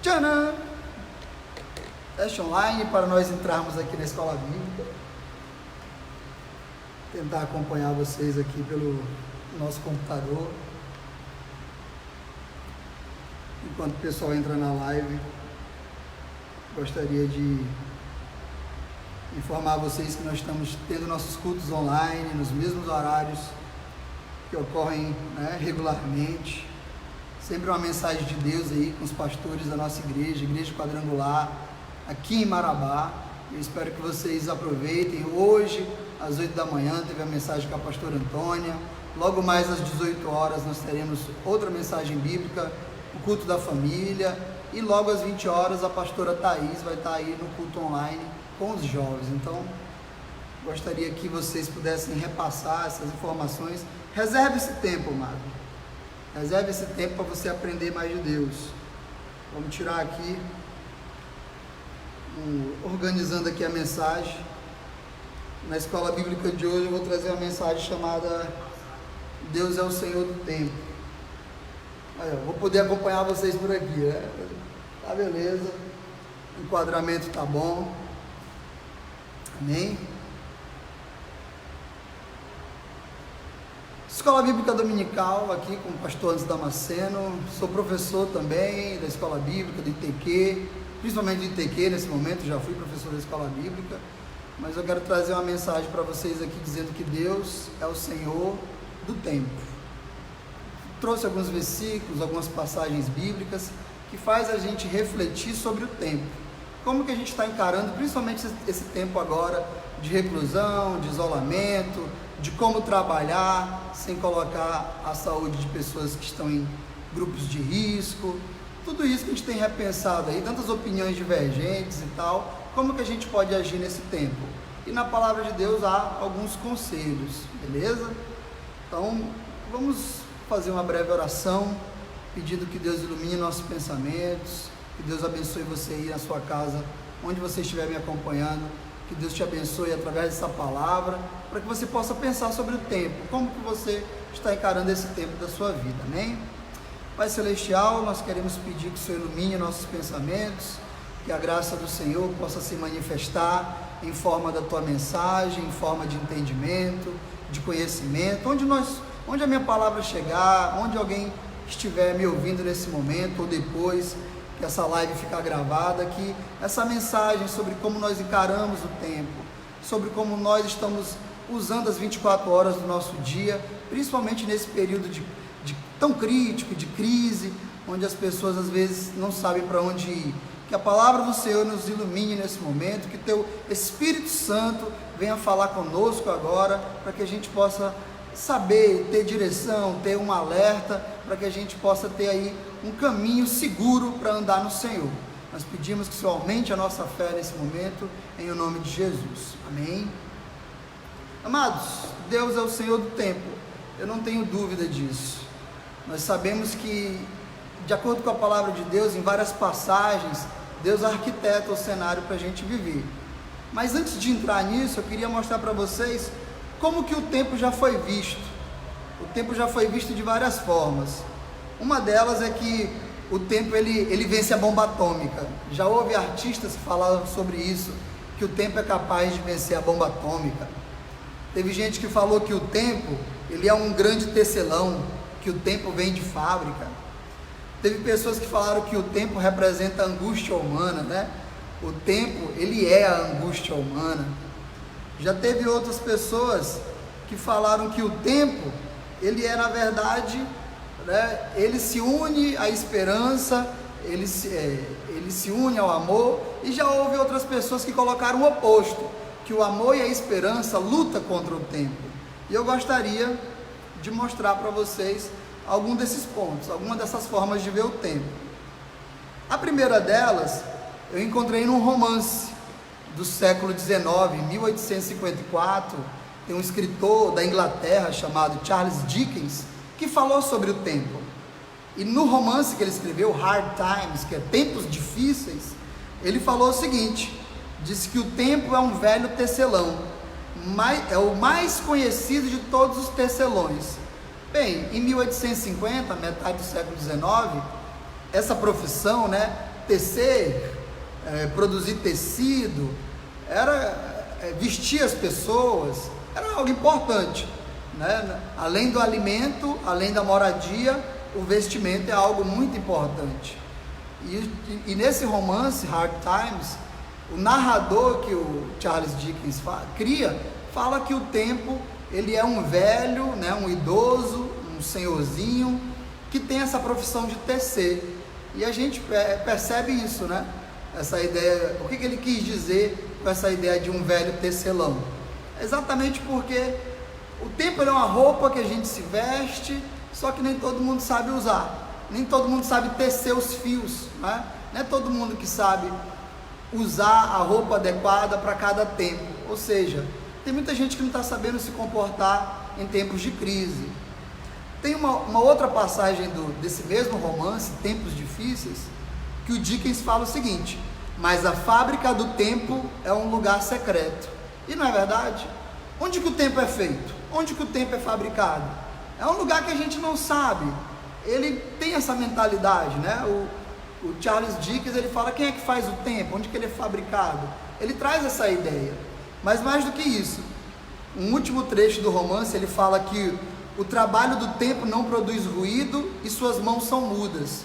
Tcharam! Teste online para nós entrarmos aqui na escola bíblica. Tentar acompanhar vocês aqui pelo nosso computador. Enquanto o pessoal entra na live, gostaria de informar vocês que nós estamos tendo nossos cultos online nos mesmos horários que ocorrem, regularmente. Sempre uma mensagem de Deus aí com os pastores da nossa igreja, Igreja Quadrangular, aqui em Marabá. Eu espero que vocês aproveitem. Hoje, às 8 da manhã, teve a mensagem com a pastora Antônia. Logo mais às 18 horas nós teremos outra mensagem bíblica, o culto da família. E logo às 20 horas a pastora Thaís vai estar aí no culto online com os jovens. Então, gostaria que vocês pudessem repassar essas informações. Reserve esse tempo, amado. Reserve esse tempo para você aprender mais de Deus. Vamos tirar aqui, organizando aqui a mensagem. Na escola bíblica de hoje eu vou trazer uma mensagem chamada Deus é o Senhor do Tempo. Aí, vou poder acompanhar vocês por aqui, né? Tá beleza. O enquadramento tá bom. Amém? Escola Bíblica Dominical, aqui com o pastor Antes Damasceno. Sou professor também da Escola Bíblica, do ITQ, principalmente do ITQ nesse momento, já fui professor da Escola Bíblica, mas eu quero trazer uma mensagem para vocês aqui, dizendo que Deus é o Senhor do tempo. Trouxe alguns versículos, algumas passagens bíblicas, que faz a gente refletir sobre o tempo. Como que a gente está encarando, principalmente esse tempo agora de reclusão, de isolamento, de como trabalhar sem colocar a saúde de pessoas que estão em grupos de risco, tudo isso que a gente tem repensado aí, tantas opiniões divergentes e tal, como que a gente pode agir nesse tempo? E na palavra de Deus há alguns conselhos, beleza? Então, vamos fazer uma breve oração, pedindo que Deus ilumine nossos pensamentos, que Deus abençoe você aí na sua casa, onde você estiver me acompanhando, que Deus te abençoe através dessa palavra, para que você possa pensar sobre o tempo, como que você está encarando esse tempo da sua vida, amém? Pai Celestial, nós queremos pedir que o Senhor ilumine nossos pensamentos, que a graça do Senhor possa se manifestar em forma da Tua mensagem, em forma de entendimento, de conhecimento, onde a minha palavra chegar, onde alguém estiver me ouvindo nesse momento ou depois que essa live ficar gravada, que essa mensagem sobre como nós encaramos o tempo, sobre como nós estamos usando as 24 horas do nosso dia, principalmente nesse período de tão crítico, de crise, onde as pessoas às vezes não sabem para onde ir. Que a palavra do Senhor nos ilumine nesse momento, que Teu Espírito Santo venha falar conosco agora, para que a gente possa saber, ter direção, ter um alerta, para que a gente possa ter aí um caminho seguro para andar no Senhor. Nós pedimos que o Senhor aumente a nossa fé nesse momento, em o nome de Jesus. Amém? Amados, Deus é o Senhor do tempo, eu não tenho dúvida disso. Nós sabemos que, de acordo com a palavra de Deus, em várias passagens, Deus arquiteta o cenário para a gente viver. Mas antes de entrar nisso, eu queria mostrar para vocês como que o tempo já foi visto. O tempo já foi visto de várias formas. Uma delas é que o tempo ele vence a bomba atômica. Já houve artistas que falaram sobre isso, que o tempo é capaz de vencer a bomba atômica. Teve gente que falou que o tempo ele é um grande tecelão, que o tempo vem de fábrica. Teve pessoas que falaram que o tempo representa a angústia humana, né? O tempo ele é a angústia humana. Já teve outras pessoas que falaram que o tempo ele é, na verdade, ele se une à esperança, ele se une ao amor. E já houve outras pessoas que colocaram o oposto, que o amor e a esperança lutam contra o tempo. E eu gostaria de mostrar para vocês algum desses pontos, alguma dessas formas de ver o tempo. A primeira delas eu encontrei num romance do século XIX, em 1854, tem um escritor da Inglaterra chamado Charles Dickens, que falou sobre o tempo. E no romance que ele escreveu, Hard Times, que é Tempos Difíceis, ele falou o seguinte, disse que o tempo é um velho tecelão, é o mais conhecido de todos os tecelões. Bem, em 1850, metade do século XIX, essa profissão, tecer, produzir tecido, vestir as pessoas, era algo importante, né? Além do alimento, além da moradia, o vestimento é algo muito importante. E nesse romance, Hard Times, o narrador que o Charles Dickens fala que o tempo, ele é um velho, né, um idoso, um senhorzinho, que tem essa profissão de tecer. E a gente percebe isso, né? Essa ideia, o que ele quis dizer com essa ideia de um velho tecelão? Exatamente porque o tempo é uma roupa que a gente se veste, só que nem todo mundo sabe usar, nem todo mundo sabe tecer os fios, né? Não é todo mundo que sabe usar a roupa adequada para cada tempo. Ou seja, tem muita gente que não está sabendo se comportar em tempos de crise. Tem uma outra passagem desse mesmo romance, Tempos Difíceis, que o Dickens fala o seguinte: mas a fábrica do tempo é um lugar secreto. E não é verdade? Onde que o tempo é feito? Onde que o tempo é fabricado? É um lugar que a gente não sabe. Ele tem essa mentalidade, né? O Charles Dickens, ele fala, quem é que faz o tempo? Onde que ele é fabricado? Ele traz essa ideia. Mas mais do que isso, um último trecho do romance, ele fala que o trabalho do tempo não produz ruído e suas mãos são mudas.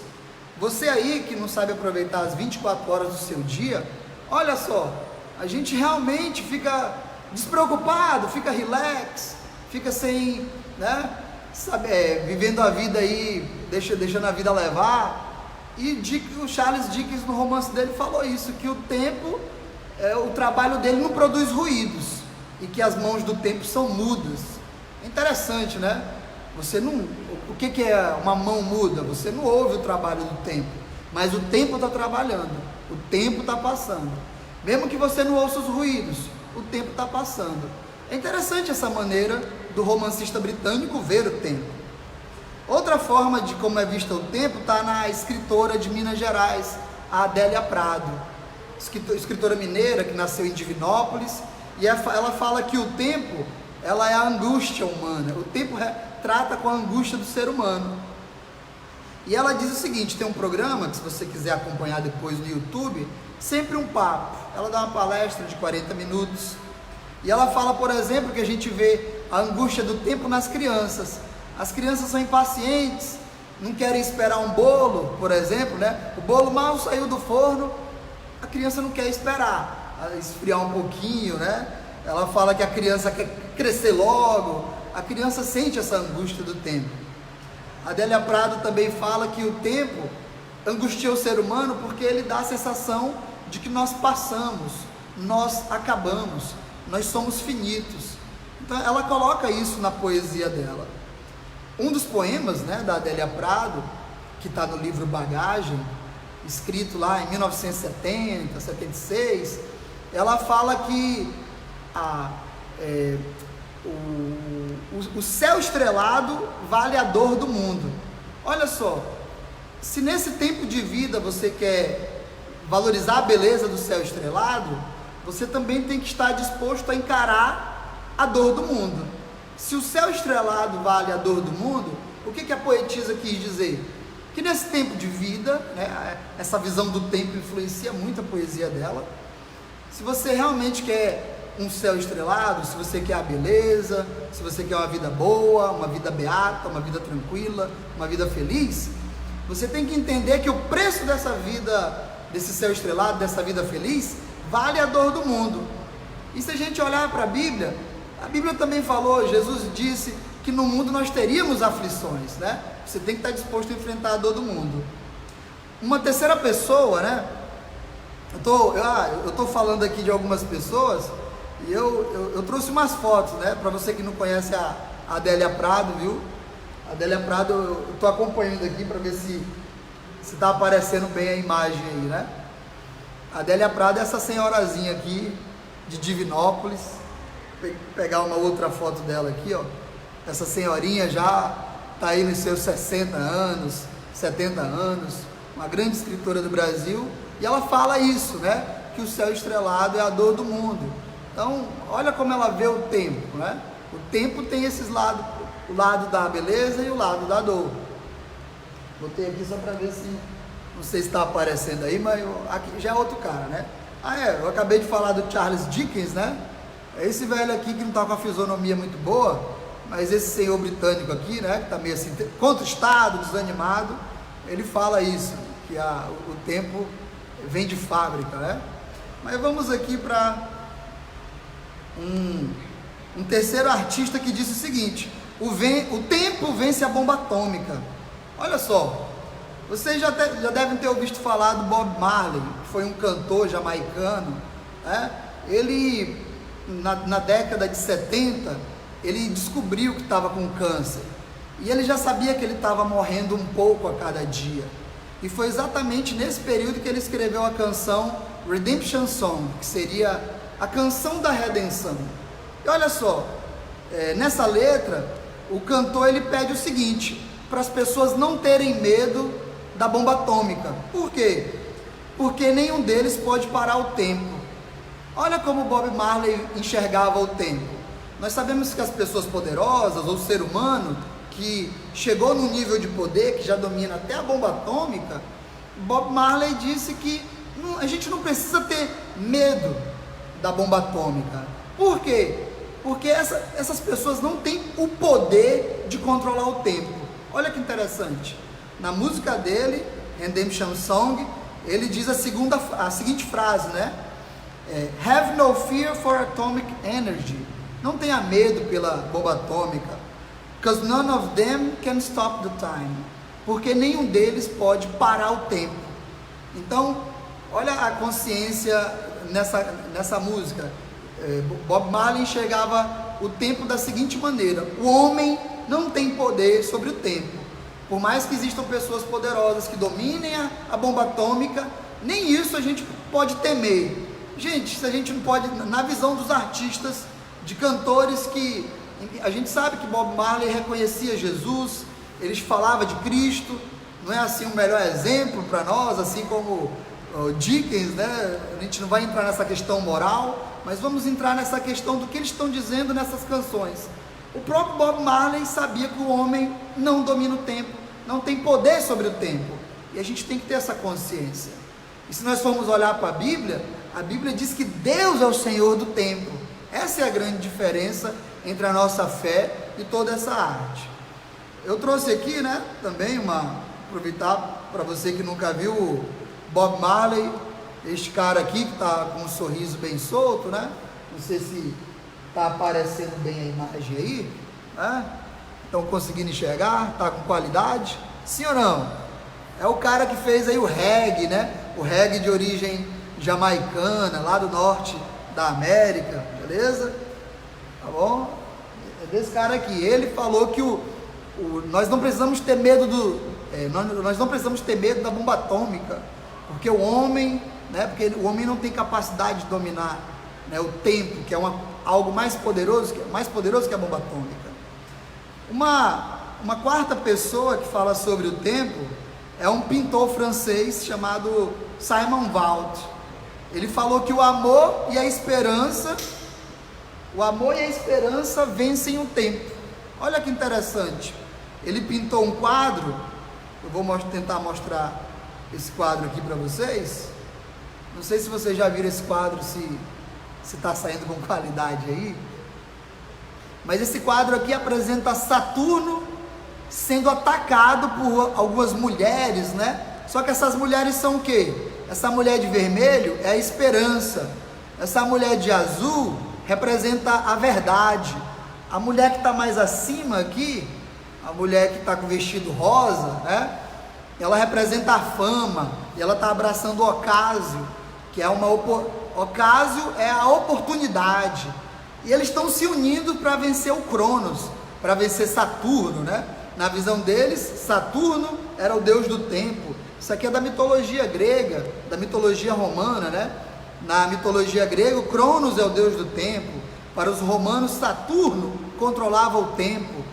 Você aí que não sabe aproveitar as 24 horas do seu dia, olha só, a gente realmente fica despreocupado, fica relax, fica sem, né, vivendo a vida aí, deixando a vida levar. E o Charles Dickens, no romance dele, falou isso, que o tempo, o trabalho dele não produz ruídos, e que as mãos do tempo são mudas. É interessante, né? Você não, o que é uma mão muda? Você não ouve o trabalho do tempo, mas o tempo está trabalhando, o tempo está passando. Mesmo que você não ouça os ruídos, o tempo está passando. É interessante essa maneira do romancista britânico ver o tempo. Outra forma de como é visto o tempo está na escritora de Minas Gerais, a Adélia Prado, escritora mineira que nasceu em Divinópolis, e ela fala que o tempo, ela é a angústia humana, o tempo trata com a angústia do ser humano. E ela diz o seguinte, tem um programa que, se você quiser acompanhar depois no YouTube, Sempre um Papo, ela dá uma palestra de 40 minutos, e ela fala, por exemplo, que a gente vê a angústia do tempo nas crianças. As crianças são impacientes, não querem esperar um bolo, por exemplo, né? O bolo mal saiu do forno, a criança não quer esperar, esfriar um pouquinho, né? Ela fala que a criança quer crescer logo, a criança sente essa angústia do tempo. A Adélia Prado também fala que o tempo angustia o ser humano porque ele dá a sensação de que nós passamos, nós acabamos, nós somos finitos. Então ela coloca isso na poesia dela. Um dos poemas, né, da Adélia Prado, que está no livro Bagagem, escrito lá em 1970, 76, ela fala que o céu estrelado vale a dor do mundo. Olha só, se nesse tempo de vida você quer valorizar a beleza do céu estrelado, você também tem que estar disposto a encarar a dor do mundo. Se o céu estrelado vale a dor do mundo, o que a poetisa quis dizer? Que nesse tempo de vida, né, essa visão do tempo influencia muito a poesia dela. Se você realmente quer um céu estrelado, se você quer a beleza, se você quer uma vida boa, uma vida beata, uma vida tranquila, uma vida feliz, você tem que entender que o preço dessa vida, desse céu estrelado, dessa vida feliz, vale a dor do mundo. E se a gente olhar para a Bíblia também falou, Jesus disse que no mundo nós teríamos aflições, né? Você tem que estar disposto a enfrentar a dor do mundo. Uma terceira pessoa, né? Eu tô falando aqui de algumas pessoas, e eu trouxe umas fotos, né? Para você que não conhece a Adélia Prado, viu? A Adélia Prado, eu tô acompanhando aqui para ver se está aparecendo bem a imagem aí, né? A Adélia Prado é essa senhorazinha aqui, de Divinópolis. Pegar uma outra foto dela aqui, ó. Essa senhorinha já está aí nos seus 60 anos, 70 anos, uma grande escritora do Brasil, e ela fala isso, né? Que o céu estrelado é a dor do mundo. Então, olha como ela vê o tempo, né? O tempo tem esses lados, o lado da beleza e o lado da dor. Botei aqui só para ver se Não sei se está aparecendo aí, mas aqui já é outro cara, né? Eu acabei de falar do Charles Dickens, né? É esse velho aqui que não está com a fisionomia muito boa, mas esse senhor britânico aqui, né? Que está meio assim, contristado, desanimado, ele fala isso, que o tempo vem de fábrica, né? Mas vamos aqui para um terceiro artista que disse o seguinte: o tempo vence a bomba atômica. Olha só, vocês já devem ter ouvido falar do Bob Marley, que foi um cantor jamaicano, né? Ele, na década de 70, ele descobriu que estava com câncer, e ele já sabia que ele estava morrendo um pouco a cada dia, e foi exatamente nesse período que ele escreveu a canção Redemption Song, que seria a canção da redenção. E olha só, nessa letra, o cantor ele pede o seguinte, para as pessoas não terem medo da bomba atômica. Por quê? Porque nenhum deles pode parar o tempo. Olha como Bob Marley enxergava o tempo. Nós sabemos que as pessoas poderosas, ou o ser humano, que chegou num nível de poder, que já domina até a bomba atômica, Bob Marley disse que a gente não precisa ter medo da bomba atômica. Por quê? Porque essas pessoas não têm o poder de controlar o tempo. Olha que interessante. Na música dele, Redemption Song, ele diz a seguinte frase, né? Have no fear for atomic energy. Não tenha medo pela bomba atômica. Because none of them can stop the time. Porque nenhum deles pode parar o tempo. Então, olha a consciência nessa música. Bob Marley enxergava o tempo da seguinte maneira: o homem não tem poder sobre o tempo. Por mais que existam pessoas poderosas que dominem a bomba atômica, nem isso a gente pode temer. Gente, se a gente não pode, na visão dos artistas, de cantores, que a gente sabe que Bob Marley reconhecia Jesus, eles falavam de Cristo, não é assim o melhor exemplo para nós, assim como o Dickens, né? A gente não vai entrar nessa questão moral, mas vamos entrar nessa questão do que eles estão dizendo nessas canções. O próprio Bob Marley sabia que o homem não domina o tempo, não tem poder sobre o tempo, e a gente tem que ter essa consciência. E se nós formos olhar para a Bíblia diz que Deus é o Senhor do tempo. Essa é a grande diferença entre a nossa fé e toda essa arte. Eu trouxe aqui, né, também aproveitar para você que nunca viu o Bob Marley, este cara aqui que está com um sorriso bem solto, né? Não sei se está aparecendo bem a imagem aí, né? Estão conseguindo enxergar? Está com qualidade? Sim ou não? É o cara que fez aí o reggae, né? O reggae de origem jamaicana, lá do norte da América, beleza? Tá bom? É desse cara aqui. Ele falou que nós não precisamos ter medo nós não precisamos ter medo da bomba atômica, porque o homem, né? Porque o homem não tem capacidade de dominar, né, o tempo, que é algo mais poderoso que a bomba atômica. Uma quarta pessoa que fala sobre o tempo é um pintor francês chamado Simon Vault. Ele falou que o amor e a esperança vencem o tempo. Olha que interessante. Ele pintou um quadro, eu vou tentar mostrar esse quadro aqui para vocês. Não sei se vocês já viram esse quadro, se está saindo com qualidade aí. Mas esse quadro aqui apresenta Saturno sendo atacado por algumas mulheres, né? Só que essas mulheres são o quê? Essa mulher de vermelho é a esperança. Essa mulher de azul representa a verdade. A mulher que está mais acima aqui, a mulher que está com o vestido rosa, né? Ela representa a fama. E ela está abraçando o Ocásio, que é Ocásio é a oportunidade. E eles estão se unindo para vencer o Cronos, para vencer Saturno, né? Na visão deles, Saturno era o deus do tempo. Isso aqui é da mitologia grega, da mitologia romana, né? Na mitologia grega, o Cronos é o deus do tempo. Para os romanos, Saturno controlava o tempo.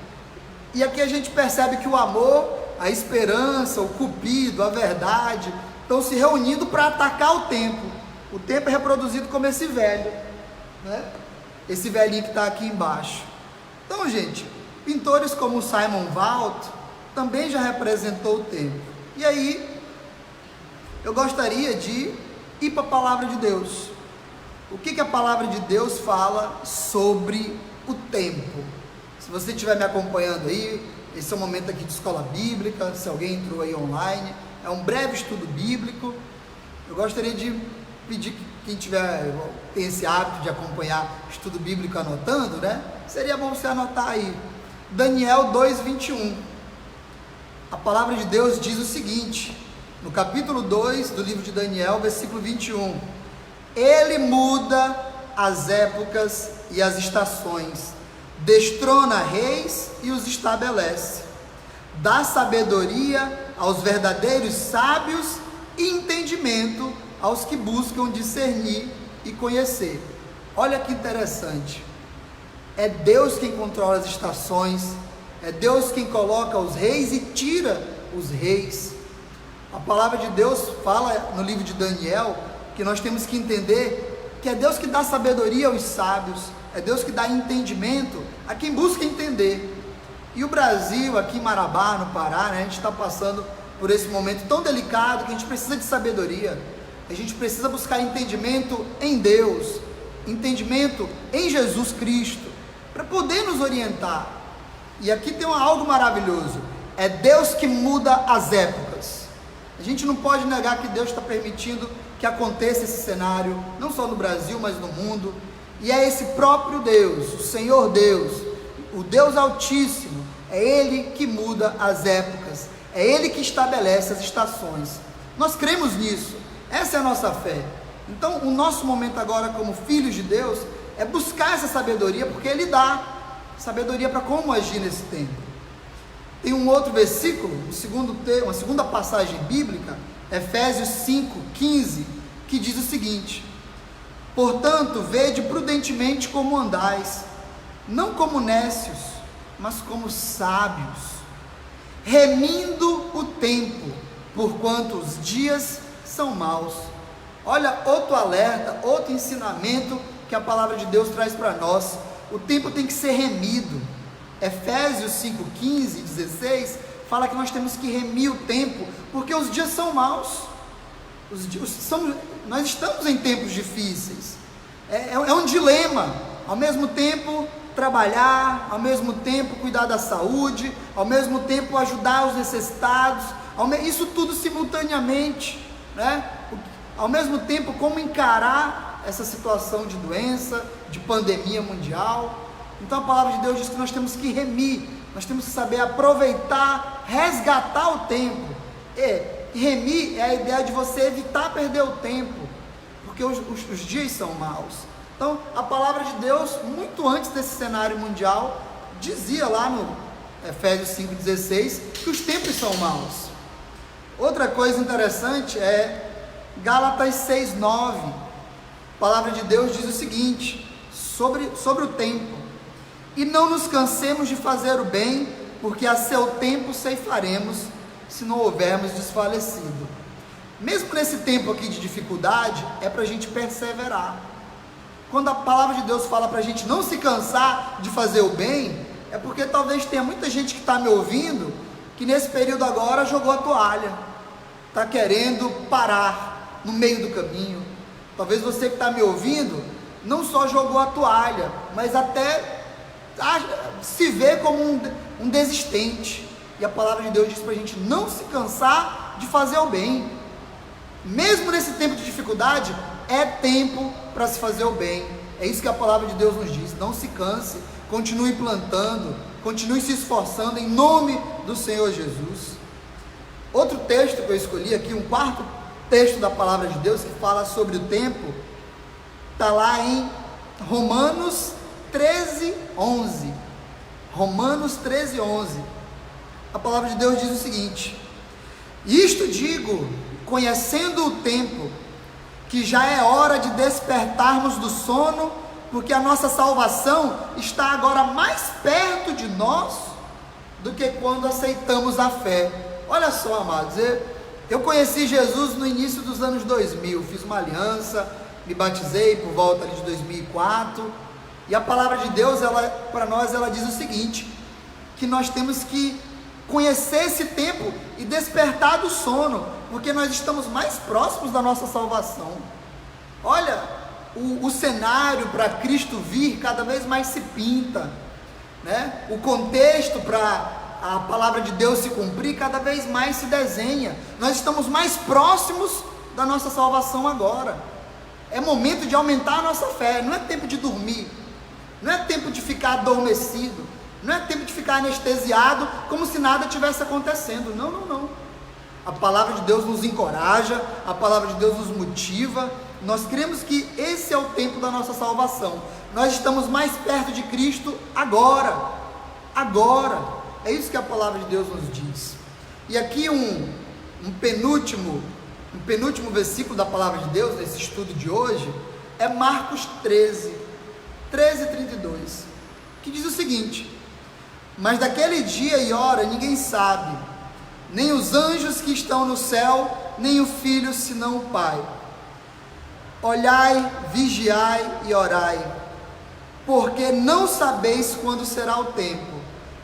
E aqui a gente percebe que o amor, a esperança, o cupido, a verdade, estão se reunindo para atacar o tempo. O tempo é reproduzido como esse velho, né? Esse velhinho que está aqui embaixo. Então, gente, pintores como Simon Vault também já representou o tempo. E aí, eu gostaria de ir para a palavra de Deus. O que a palavra de Deus fala sobre o tempo? Se você estiver me acompanhando aí, esse é um momento aqui de escola bíblica. Se alguém entrou aí online, é um breve estudo bíblico. Eu gostaria de pedir que quem tem esse hábito de acompanhar estudo bíblico anotando, né? Seria bom você anotar aí. Daniel 2:21. A palavra de Deus diz o seguinte, no capítulo 2 do livro de Daniel, versículo 21. Ele muda as épocas e as estações, destrona reis e os estabelece, dá sabedoria aos verdadeiros sábios e entendimento aos que buscam discernir e conhecer. Olha que interessante, é Deus quem controla as estações, é Deus quem coloca os reis e tira os reis. A palavra de Deus fala no livro de Daniel que nós temos que entender que é Deus que dá sabedoria aos sábios, é Deus que dá entendimento a quem busca entender. E o Brasil, aqui em Marabá, no Pará, né, a gente está passando por esse momento tão delicado que a gente precisa de sabedoria, a gente precisa buscar entendimento em Deus, entendimento em Jesus Cristo, para poder nos orientar. E aqui tem algo maravilhoso, é Deus que muda as épocas. A gente não pode negar que Deus está permitindo que aconteça esse cenário, não só no Brasil, mas no mundo, e é esse próprio Deus, o Senhor Deus, o Deus Altíssimo, é Ele que muda as épocas, é Ele que estabelece as estações. Nós cremos nisso, essa é a nossa fé. Então o nosso momento agora como filhos de Deus é buscar essa sabedoria, porque Ele dá sabedoria para como agir nesse tempo. Tem um outro versículo, uma segunda passagem bíblica, Efésios 5:15, que diz o seguinte: portanto, vede prudentemente como andais, não como nécios, mas como sábios, remindo o tempo, porquanto os dias são maus. Olha, outro alerta, outro ensinamento que a palavra de Deus traz para nós. O tempo tem que ser remido. Efésios 5:15 e 16 fala que nós temos que remir o tempo, porque os dias são maus. Nós estamos em tempos difíceis. É um dilema. Ao mesmo tempo trabalhar, ao mesmo tempo cuidar da saúde, ao mesmo tempo ajudar os necessitados, isso tudo simultaneamente, né? Ao mesmo tempo, como encarar essa situação de doença, de pandemia mundial. Então a palavra de Deus diz que nós temos que remir, nós temos que saber aproveitar, resgatar o tempo. Remir é a ideia de você evitar perder o tempo, porque os dias são maus. Então a palavra de Deus, muito antes desse cenário mundial, dizia lá no Efésios 5:16 que os tempos são maus. Outra coisa interessante é Gálatas 6:9. A palavra de Deus diz o seguinte sobre o tempo: e não nos cansemos de fazer o bem, porque a seu tempo ceifaremos, se não houvermos desfalecido. Mesmo nesse tempo aqui de dificuldade, é para a gente perseverar. Quando a palavra de Deus fala para a gente não se cansar de fazer o bem, é porque talvez tenha muita gente que está me ouvindo, que nesse período agora jogou a toalha, está querendo parar no meio do caminho. Talvez você que está me ouvindo, não só jogou a toalha, mas até se vê como um desistente. E a palavra de Deus diz para a gente não se cansar de fazer o bem. Mesmo nesse tempo de dificuldade, é tempo para se fazer o bem. É isso que a palavra de Deus nos diz. Não se canse, continue plantando, continue se esforçando em nome do Senhor Jesus. Outro texto que eu escolhi aqui, um quarto texto da palavra de Deus que fala sobre o tempo, está lá em Romanos 13:11. Romanos 13:11. A palavra de Deus diz o seguinte: isto digo, conhecendo o tempo, que já é hora de despertarmos do sono, porque a nossa salvação está agora mais perto de nós do que quando aceitamos a fé. Olha só, amados, eu conheci Jesus no início dos anos 2000, fiz uma aliança, me batizei por volta ali de 2004, e a palavra de Deus, para nós, ela diz o seguinte, que nós temos que conhecer esse tempo e despertar do sono, porque nós estamos mais próximos da nossa salvação. Olha, o cenário para Cristo vir cada vez mais se pinta, né? O contexto para a palavra de Deus se cumprir cada vez mais se desenha. Nós estamos mais próximos da nossa salvação agora. É momento de aumentar a nossa fé. Não é tempo de dormir, não é tempo de ficar adormecido, não é tempo de ficar anestesiado como se nada tivesse acontecendo. Não, não, não. A palavra de Deus nos encoraja, a palavra de Deus nos motiva. Nós cremos que esse é o tempo da nossa salvação. Nós estamos mais perto de Cristo agora. Agora. É isso que a palavra de Deus nos diz. E aqui um penúltimo versículo da palavra de Deus, nesse estudo de hoje, é Marcos 13:32, que diz o seguinte: mas daquele dia e hora ninguém sabe, nem os anjos que estão no céu, nem o Filho, senão o Pai. Olhai, vigiai e orai, porque não sabeis quando será o tempo.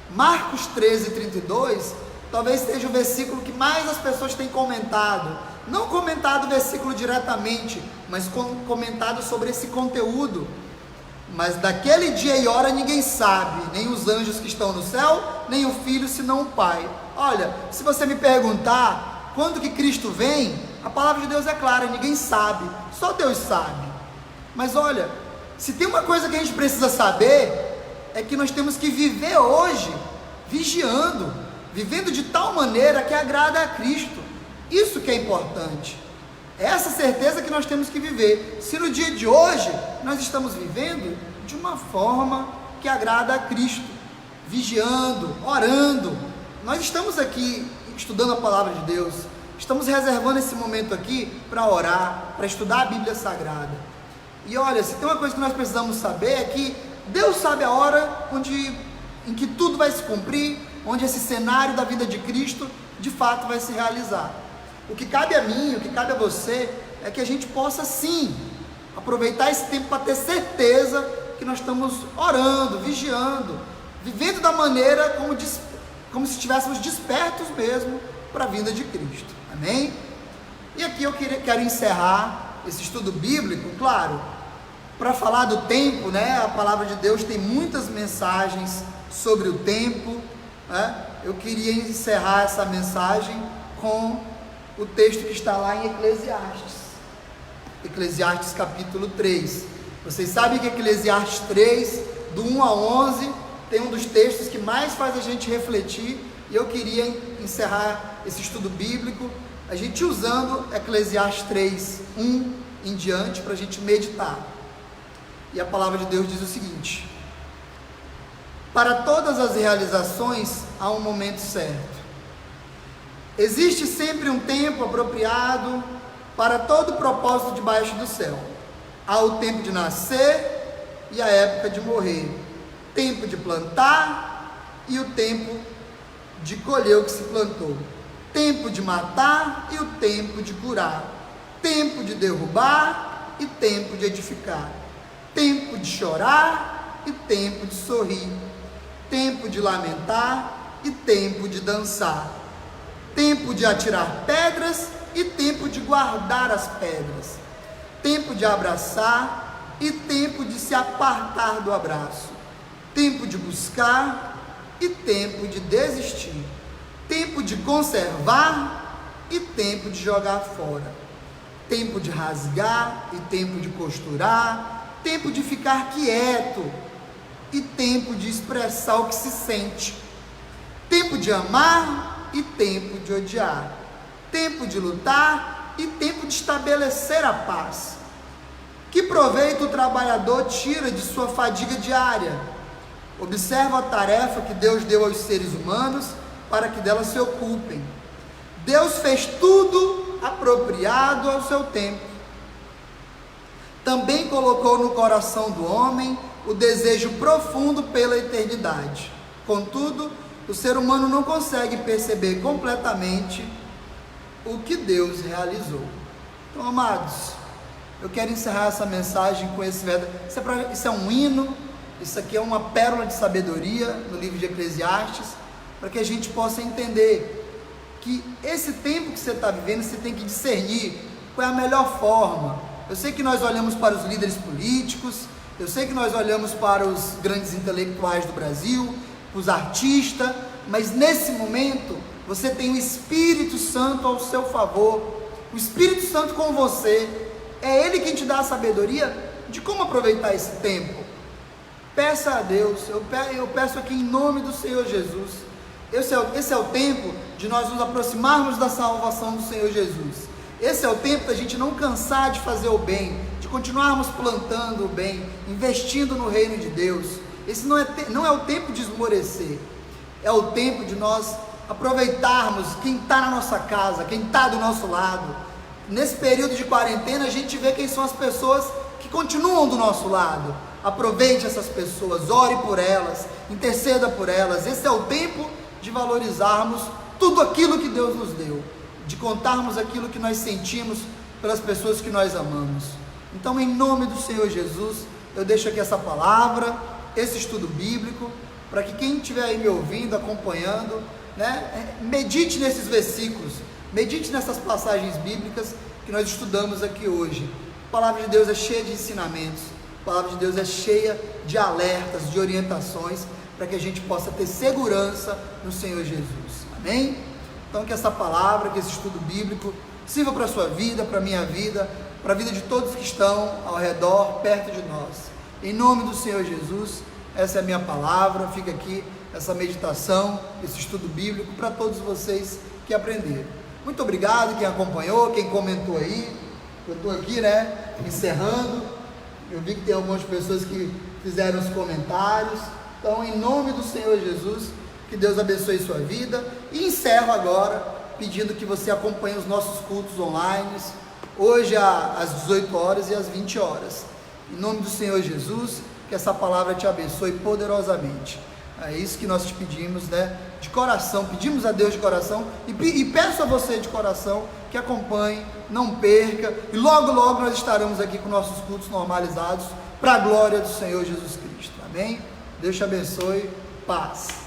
Marcos 13:32 talvez seja o versículo que mais as pessoas têm comentado. Não comentado o versículo diretamente, mas comentado sobre esse conteúdo. Mas daquele dia e hora ninguém sabe, nem os anjos que estão no céu, nem o Filho, senão o Pai. Olha, se você me perguntar quando que Cristo vem, a palavra de Deus é clara, ninguém sabe, só Deus sabe. Mas olha, se tem uma coisa que a gente precisa saber, é que nós temos que viver hoje, vigiando, vivendo de tal maneira que agrada a Cristo. Isso que é importante. É essa certeza que nós temos que viver. Se no dia de hoje nós estamos vivendo de uma forma que agrada a Cristo, vigiando, orando. Nós estamos aqui estudando a palavra de Deus, estamos reservando esse momento aqui para orar, para estudar a Bíblia Sagrada. E olha, se tem uma coisa que nós precisamos saber é que Deus sabe a hora em que tudo vai se cumprir, onde esse cenário da vida de Cristo de fato vai se realizar. O que cabe a mim, o que cabe a você, é que a gente possa sim aproveitar esse tempo para ter certeza que nós estamos orando, vigiando, vivendo da maneira como se estivéssemos despertos mesmo para a vinda de Cristo. Amém? E aqui eu quero encerrar esse estudo bíblico, claro, para falar do tempo, né? A palavra de Deus tem muitas mensagens sobre o tempo, né? Eu queria encerrar essa mensagem com o texto que está lá em Eclesiastes capítulo 3. Vocês sabem que Eclesiastes 3, do 1 a 11, tem um dos textos que mais faz a gente refletir, e eu queria encerrar esse estudo bíblico, a gente usando Eclesiastes 3, 1 em diante, para a gente meditar. E a palavra de Deus diz o seguinte: para todas as realizações há um momento certo. Existe sempre um tempo apropriado para todo propósito debaixo do céu. Há o tempo de nascer e a época de morrer, tempo de plantar e o tempo de colher o que se plantou, tempo de matar e o tempo de curar, tempo de derrubar e tempo de edificar, tempo de chorar e tempo de sorrir, tempo de lamentar e tempo de dançar, tempo de atirar pedras e tempo de guardar as pedras, tempo de abraçar e tempo de se apartar do abraço, tempo de buscar e tempo de desistir, tempo de conservar e tempo de jogar fora, tempo de rasgar e tempo de costurar, tempo de ficar quieto e tempo de expressar o que se sente, tempo de amar e tempo de odiar, tempo de lutar e tempo de estabelecer a paz. Que proveito o trabalhador tira de sua fadiga diária? Observa a tarefa que Deus deu aos seres humanos para que dela se ocupem. Deus fez tudo apropriado ao seu tempo. Também colocou no coração do homem o desejo profundo pela eternidade. Contudo, o ser humano não consegue perceber completamente o que Deus realizou. Então, amados, eu quero encerrar essa mensagem com esse verso. Isso é um hino, isso aqui é uma pérola de sabedoria no livro de Eclesiastes, para que a gente possa entender que esse tempo que você está vivendo, você tem que discernir qual é a melhor forma. Eu sei que nós olhamos para os líderes políticos, eu sei que nós olhamos para os grandes intelectuais do Brasil, os artistas, mas nesse momento você tem o Espírito Santo ao seu favor, o Espírito Santo com você, é Ele quem te dá a sabedoria de como aproveitar esse tempo. Peça a Deus, eu peço aqui em nome do Senhor Jesus, esse é o tempo de nós nos aproximarmos da salvação do Senhor Jesus. Esse é o tempo da gente não cansar de fazer o bem, de continuarmos plantando o bem, investindo no reino de Deus. Esse não é o tempo de esmorecer, é o tempo de nós aproveitarmos quem está na nossa casa, quem está do nosso lado. Nesse período de quarentena a gente vê quem são as pessoas que continuam do nosso lado. Aproveite essas pessoas, ore por elas, interceda por elas. Esse é o tempo de valorizarmos tudo aquilo que Deus nos deu, de contarmos aquilo que nós sentimos pelas pessoas que nós amamos. Então, em nome do Senhor Jesus, eu deixo aqui essa palavra, esse estudo bíblico, para que quem estiver aí me ouvindo, acompanhando, medite nesses versículos, medite nessas passagens bíblicas que nós estudamos aqui hoje. A palavra de Deus é cheia de ensinamentos, a palavra de Deus é cheia de alertas, de orientações, para que a gente possa ter segurança no Senhor Jesus. Amém? Então que essa palavra, que esse estudo bíblico sirva para a sua vida, para a minha vida, para a vida de todos que estão ao redor, perto de nós. Em nome do Senhor Jesus, essa é a minha palavra, fica aqui essa meditação, esse estudo bíblico para todos vocês que aprenderam. Muito obrigado quem acompanhou, quem comentou aí. Eu estou aqui, encerrando. Eu vi que tem algumas pessoas que fizeram os comentários. Então, em nome do Senhor Jesus, que Deus abençoe sua vida. E encerro agora pedindo que você acompanhe os nossos cultos online, hoje às 18 horas e às 20 horas. Em nome do Senhor Jesus, que essa palavra te abençoe poderosamente. É isso que nós te pedimos, de coração, pedimos a Deus de coração e peço a você de coração que acompanhe, não perca, e logo logo nós estaremos aqui com nossos cultos normalizados para a glória do Senhor Jesus Cristo. Amém? Deus te abençoe, paz.